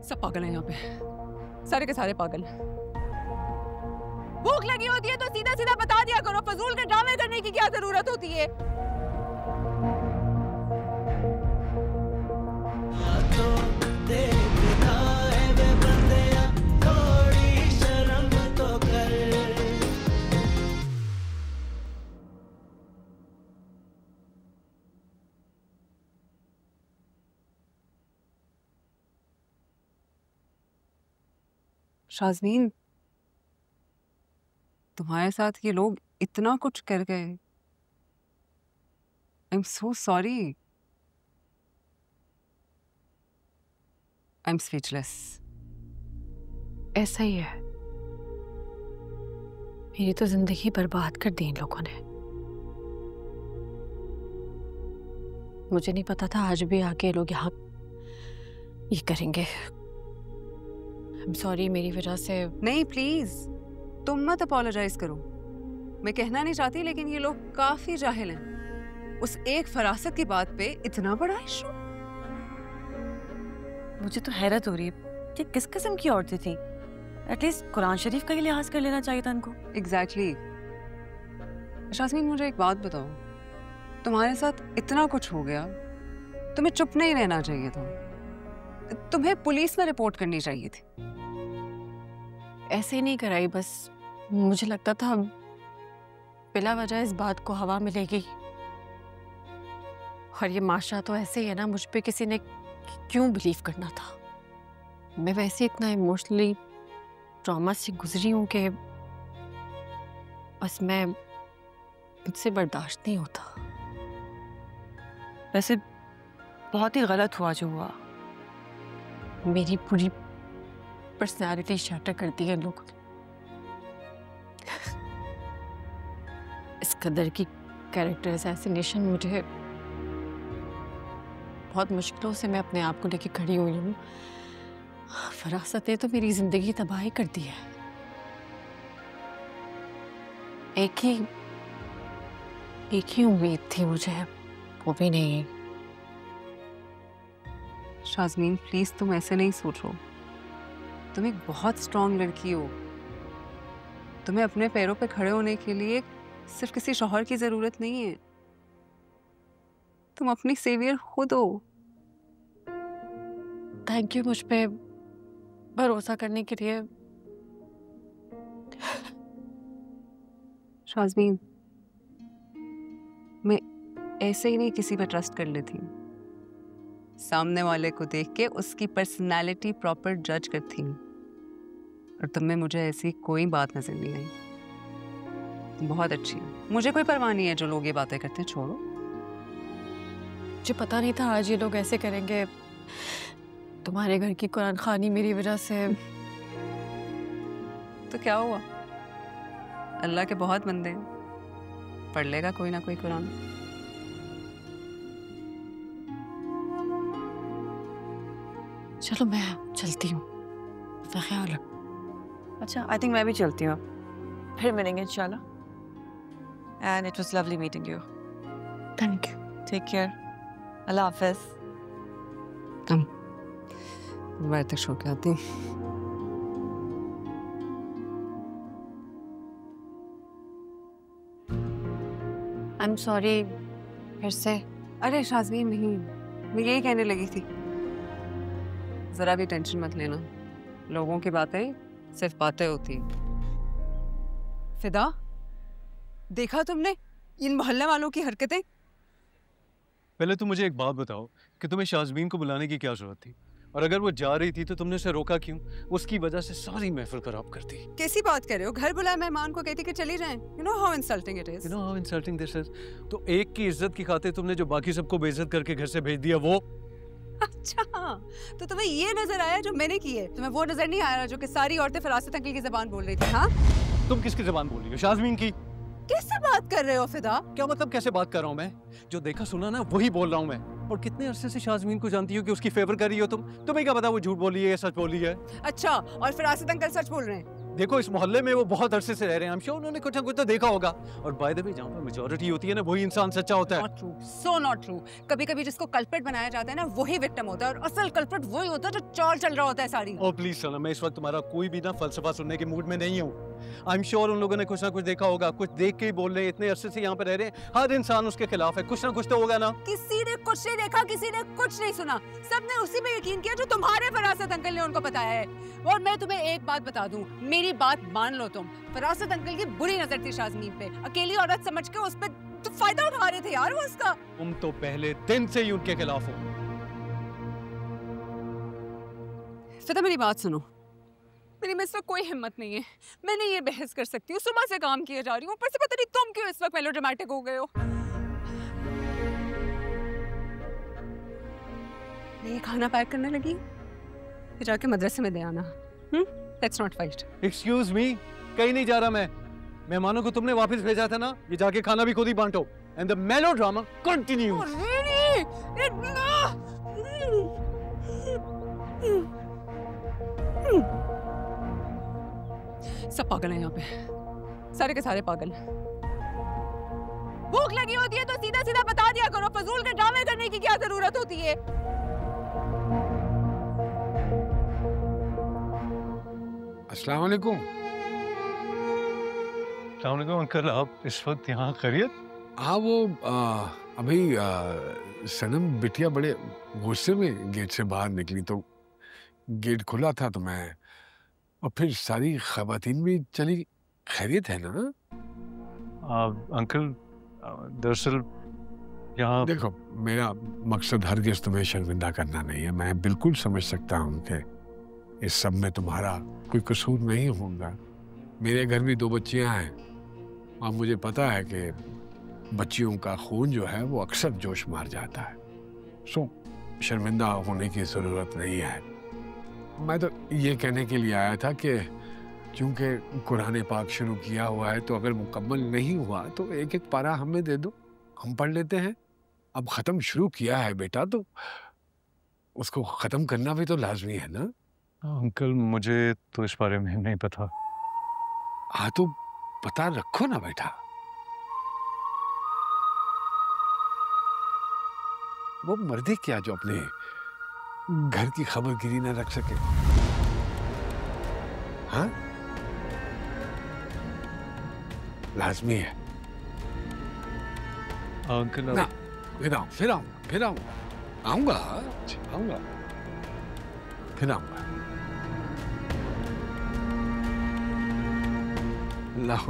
सब पागल हैं यहाँ पे, सारे के सारे पागल हैं। भूख लगी होती है तो सीधा सीधा बता दिया करो, फजूल के ड्रामे करने की क्या जरूरत होती है। शाज़मीन, तुम्हारे साथ ये लोग इतना कुछ कर गए। I am so sorry. I am speechless. ऐसा ही है, मेरी तो जिंदगी बर्बाद कर दी इन लोगों ने। मुझे नहीं पता था आज भी आके लोग यहाँ ये करेंगे। आई एम सॉरी, मेरी वजह से। नहीं प्लीज, तुम मत अपोलोजाइज करो। मैं कहना नहीं चाहती लेकिन ये लोग काफी जाहिल हैं। उस एक फरासत की बात पे इतना बड़ा इशू। मुझे तो हैरत हो रही है, ये किस किस्म की औरतें थी? एटलीस्ट कुरान शरीफ का ही लिहाज कर लेना चाहिए था इनको। एग्जैक्टली। शाज़मीन, मुझे एक बात बताओ, तुम्हारे साथ इतना कुछ हो गया, तुम्हें चुप नहीं रहना चाहिए था। तुम्हें पुलिस में रिपोर्ट करनी चाहिए थी। ऐसे ही नहीं कराई, बस मुझे लगता था बिला वजह इस बात को हवा मिलेगी। और ये माशरा तो ऐसे ही है ना, मुझ पे किसी ने क्यों बिलीव करना था। मैं वैसे इतना इमोशनली ट्रॉमा से गुजरी हूं कि बस मैं मुझसे बर्दाश्त नहीं होता। वैसे बहुत ही गलत हुआ जो हुआ। मेरी पूरी पर्सनालिटी शैटर कर दी है लोगों ने। इस कदर की कैरेक्टर असैसिनेशन, मुझे बहुत मुश्किलों से मैं अपने आप को लेके खड़ी हुई हूँ। फरासत ने तो मेरी जिंदगी तबाही कर दी है। एक ही उम्मीद थी मुझे, वो भी नहीं। शाज़मीन प्लीज, तुम ऐसे नहीं सोचो। तुम एक बहुत स्ट्रॉन्ग लड़की हो। तुम्हें अपने पैरों पे खड़े होने के लिए सिर्फ किसी शौहर की जरूरत नहीं है। तुम अपनी सेवियर खुद हो। थैंक यू मुझ पे भरोसा करने के लिए। शाज़मीन, मैं ऐसे ही नहीं किसी पे ट्रस्ट कर लेती। सामने वाले को देख के उसकी पर्सनालिटी प्रॉपर जज करती हूँ। और तुम में मुझे ऐसी कोई बात नजर नहीं आई। तुम बहुत अच्छी हो। मुझे कोई परवाह नहीं है जो लोग ये बातें करते हैं, छोड़ो। मुझे पता नहीं था आज ये लोग ऐसे करेंगे। तुम्हारे घर की कुरान खानी मेरी वजह से। तो क्या हुआ, अल्लाह के बहुत बंदे हैं, पढ़ लेगा कोई ना कोई कुरान। चलो मैं चलती हूँ, अपना ख्याल रख। अच्छा, आई थिंक मैं भी चलती हूँ, फिर मिलेंगे इंशाल्लाह। And it was lovely meeting you. Thank you. Take care. अल्लाह हाफिज। मैं तक सो के आती हूँ। आई एम सॉरी फिर से। अरे शाज़मीन नहीं, मैं यही कहने लगी थी, जरा भी टेंशन मत लेना। लोगों की बातें सिर्फ बातें होती हैं। फिदा, देखा तुमने इन मोहल्ले वालों की हरकतें? पहले तो मुझे एक बात बताओ कि तुम्हें शाज़मीन को बुलाने की क्या जरूरत थी? और अगर वो जा रही थी तो तुमने उसे रोका क्यों? उसकी वजह से सारी महफिल खराब कर दी। कैसी बात कर रहे हो? घर बुलाए मेहमान को कहती कि चली जाएं। You know how insulting it is. You know how insulting this is? तो एक की इज्जत की खातिर तुमने जो बाकी सबको बेइज्जत करके घर से भेज दिया वो। अच्छा, तो तुम्हें ये नजर आया जो मैंने की है? तुम्हें वो नजर नहीं आया जो कि सारी औरतें फरासत अंकल की जबान बोल रही थी? हाँ, तुम किसकी जबान बोल रही हो? शाज़मीन की। कैसे बात कर रहे हो फिदा? क्या मतलब कैसे बात कर रहा हूँ मैं? जो देखा सुना ना वही बोल रहा हूँ मैं। और कितने अरसे से शाज़मीन को जानती हो कि उसकी फेवर कर रही हो तुम? तुम्हें क्या पता वो झूठ बोली है या सच बोली है? अच्छा, और फरासत अंकल सच बोल रहे हैं? देखो इस मोहल्ले में वो बहुत अरसे से रह रहे हैं, I'm sure उन्होंने कुछ ना कुछ तो देखा होगा। और बाय द वे जहाँ पर मेजॉरिटी होती है ना वही इंसान सच्चा होता है। Not true, so not true। कभी-कभी जिसको कल्प्रिट बनाया जाता है ना वही विक्टिम होता है और असल कल्प्रिट वही होता है जो चौड़ चल रहा होता है सारी। ओह प्लीज सना, मैं इस वक्त तुम्हारा कोई भी ना फलसफा सुनने के मूड में नहीं हूँ। I'm sure उन लोगों ने कुछ ना कुछ देखा होगा, कुछ देख के ही बोल रहे हैं, इतने अरसे से यहाँ पे रह रहे हैं, हर इंसान उसके खिलाफ है, कुछ ना कुछ तो होगा ना। किसी ने कुछ नहीं देखा, किसी ने कुछ नहीं सुना, सबने उसी पे यकीन किया जो तुम्हारे फरासत अंकल ने उनको बताया है। और मैं तुम्हें एक बात बता दूं, मेरी बात मान लो तुम, फरासत अंकल की बुरी नजर थी शाज़मीन पे, अकेली औरत समझ के उस पे तो फायदा उठा रहे थे यार वो उसका। तुम तो पहले दिन से ही उनके खिलाफ हो। फिदा मेरी बात सुनो, मेरी में इस वक्त कोई हिम्मत नहीं है, मैं नहीं ये बहस कर सकती हूँ, सुबह से काम किए जा रही हूँ, ऊपर से पता नहीं तुम क्यों इस वक्त मेलोड्रामेटिक हो गए हो। मैं ये खाना पैक करने लगी, फिर जाके मदरसे में दे आना। Let's not fight। Excuse me, कहीं नहीं जा रहा मैं। मेहमानों को तुमने वापस भेजा था ना, ये जाके खाना भी खुद ही बांटो। And the melodrama continues। Oh, really? सब पागल हैं यहाँ पे, सारे के सारे पागल हैं। भूख लगी होती है तो सीधा सीधा बता दिया करो, फजूल के ड्रामे करने की क्या जरूरत होती है। अस्सलाम वालेकुम। अस्सलाम वालेकुम अंकल, आप इस वक्त यहाँ खैरियत? हाँ वो अभी सनम बिटिया बड़े गुस्से में गेट से बाहर निकली तो गेट खुला था तो मैं, और फिर सारी खवातीन भी चली। खैरियत है ना? अंकल दरअसल यहाँ देखो, मेरा मकसद हरगिज़ तुम्हें शर्मिंदा करना नहीं है। मैं बिल्कुल समझ सकता हूँ कि इस सब में तुम्हारा कोई कसूर नहीं होगा। मेरे घर भी 2 बच्चियाँ हैं और मुझे पता है कि बच्चियों का खून जो है वो अक्सर जोश मार जाता है। सो शर्मिंदा होने की ज़रूरत नहीं है। मैं तो ये कहने के लिए आया था कि चूँकि कुरान पाक शुरू किया हुआ है तो अगर मुकम्मल नहीं हुआ तो एक एक पारा हमें दे दो, हम पढ़ लेते हैं। अब ख़त्म शुरू किया है बेटा तो उसको ख़त्म करना भी तो लाजमी है ना। अंकल मुझे तो इस बारे में नहीं पता। हाँ तो पता रखो ना बेटा। वो मर्दे क्या जो अपने घर की खबर गिरी ना रख सके? हाँ लाजमी है। अंकल ना फिर आऊंगा फिर आऊंगा अल्लाह